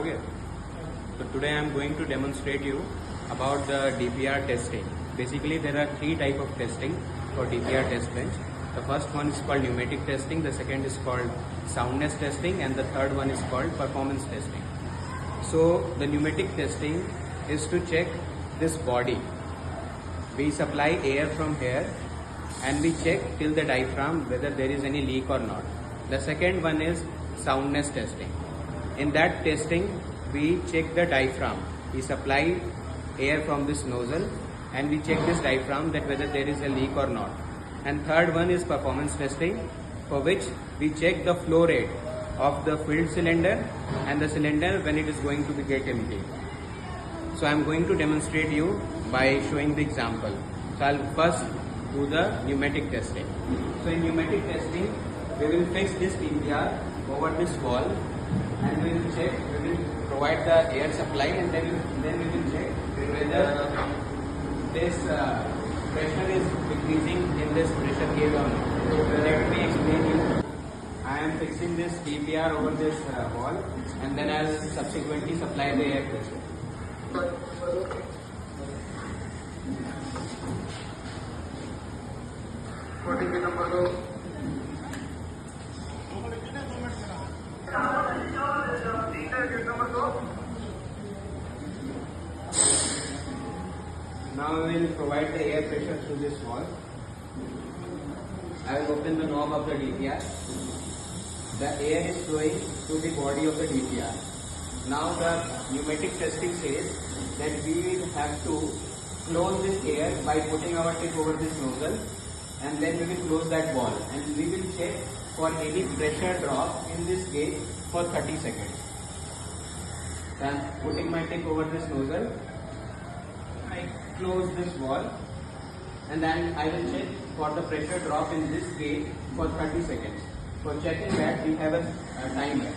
हो गया? So today I am going to demonstrate you about the DPR testing. Basically there are three type of testing for DPR test bench. The first one is called pneumatic testing, the second is called soundness testing, and the third one is called performance testing. So the pneumatic testing is to check this body. We supply air from here and we check till the diaphragm whether there is any leak or not. The second one is soundness testing. In that testing we check the diaphragm. We supply air from this nozzle and we check this diaphragm that whether there is a leak or not. And third one is performance testing, for which we check the flow rate of the filled cylinder and the cylinder when it is going to be get empty. So I am going to demonstrate you by showing the example. So I will first do the pneumatic testing. So in pneumatic testing we will fix this DPR over this wall and we will check, we will provide the air supply, and then we will check whether this pressure is decreasing in this pressure gauge or not. So let me explain you. I am fixing this DPR over this wall and then I will subsequently supply the air pressure. Now we will provide the air pressure through this wall. I will open the knob of the DPR. The air is flowing through the body of the DPR. Now the pneumatic testing says that we will have to close this air by putting our tip over this nozzle, and then we will close that valve and we will check for any pressure drop in this gauge for 30 seconds. So I am putting my tip over this nozzle, I close this valve and then I will check for the pressure drop in this gauge for 30 seconds. For checking that we have a timer.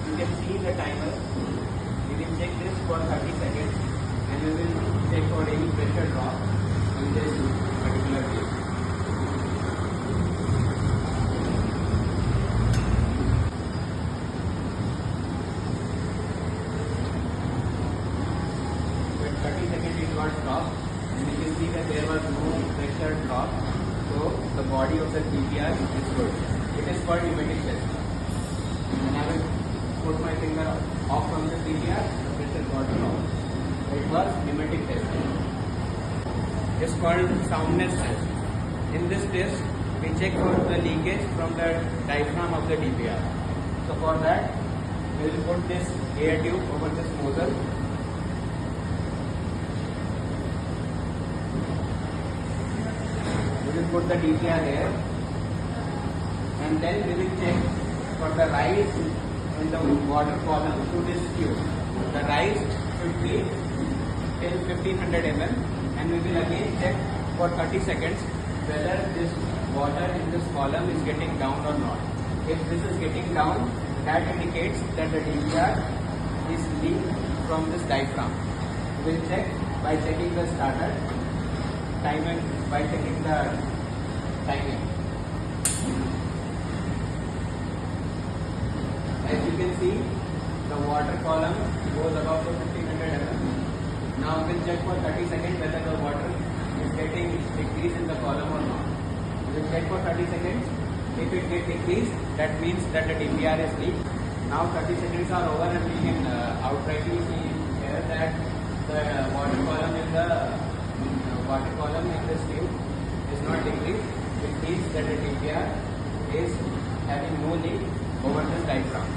You can see the timer. We will check this for 30 seconds and we will check for any pressure drop in this particular gauge. When 30 seconds it got stopped and you can see that there was no pressure drop. So the body of the DPR is good. It is called pneumatic testing. And I will put my finger off from the DPR, the pressure got dropped. It was pneumatic testing. It's called soundness test. In this test, we check for the leakage from the diaphragm of the DPR. So for that, we will put this air tube over this nozzle. We will put the DPR here and then we will check for the rise in the water column through this tube. The rise should be till 1500 mm and we will again check for 30 seconds whether this water in this column is getting down or not. If this is getting down, that indicates that the DPR is leaked from this diaphragm. We will check by checking the starter. Timing by checking the timing. As you can see, the water column goes above the 1500 mm. Now we will check for 30 seconds whether the water is getting decreased in the column or not. We will check for 30 seconds. If it gets decreased, that means that the DPR is leaked. Now 30 seconds are over and we can outrightly see here that the water column in this tube is not decreased. It means that the DPR is having no leak over this diaphragm.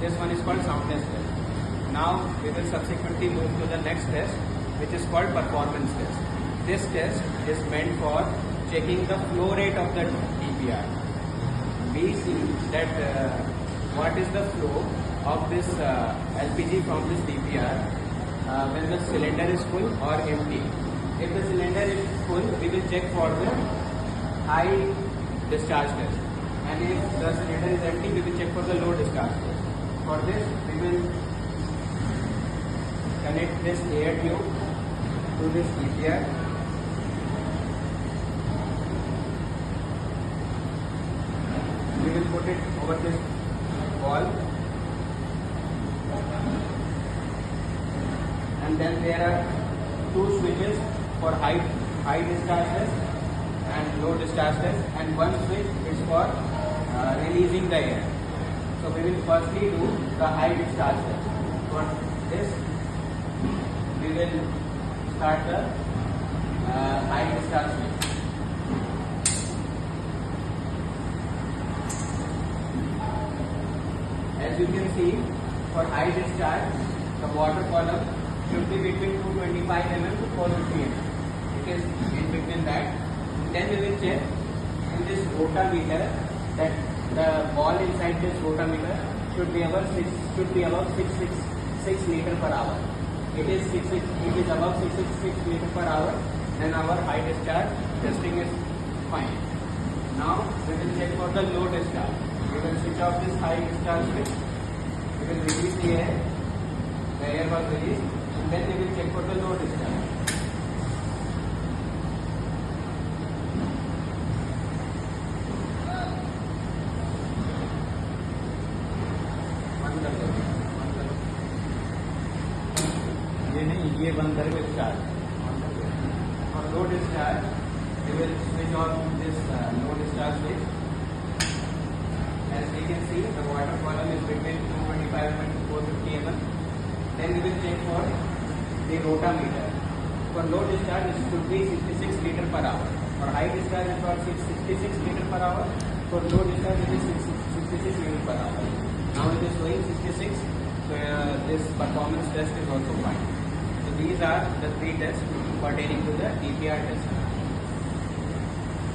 This one is called soundness test. Now we will subsequently move to the next test, which is called performance test. This test is meant for checking the flow rate of the DPR. We see that what is the flow of this LPG from this DPR when the cylinder is full or empty. If the cylinder is full, we will check for the high discharge test, and if the cylinder is empty, we will check for the low discharge test. For this, we will connect this air tube to this DPR. We we will put it over this wall, and then there are two switches for high discharge test and low discharge test, and one switch is for releasing the air. So we will firstly do the high discharge test. For this, we will start the high discharge switch. As you can see, for high discharge, the water column should be between 225 mm to 450 mm. It is in between that. Then we will check in this rotameter that the ball inside this rotameter should be above 6 liter per hour. It is above 6 liter per hour. Then our high discharge testing is fine. Now we will check for the low discharge. We will switch off this high discharge switch. We will release the air. The air was released, and then we will check for the low discharge. ये बंद करके discharge. For low discharge, we will switch on this low discharge switch. As we can see, the water column is between 225 mm to 450 mm. Then we will check for the rotameter. For low discharge, it should be 66 liter per hour. For high discharge, it is 66 liter per hour. For low discharge, it is 66 liter per hour. Now it is showing 66. So this performance test is also fine. So these are the three tests pertaining to the DPR test.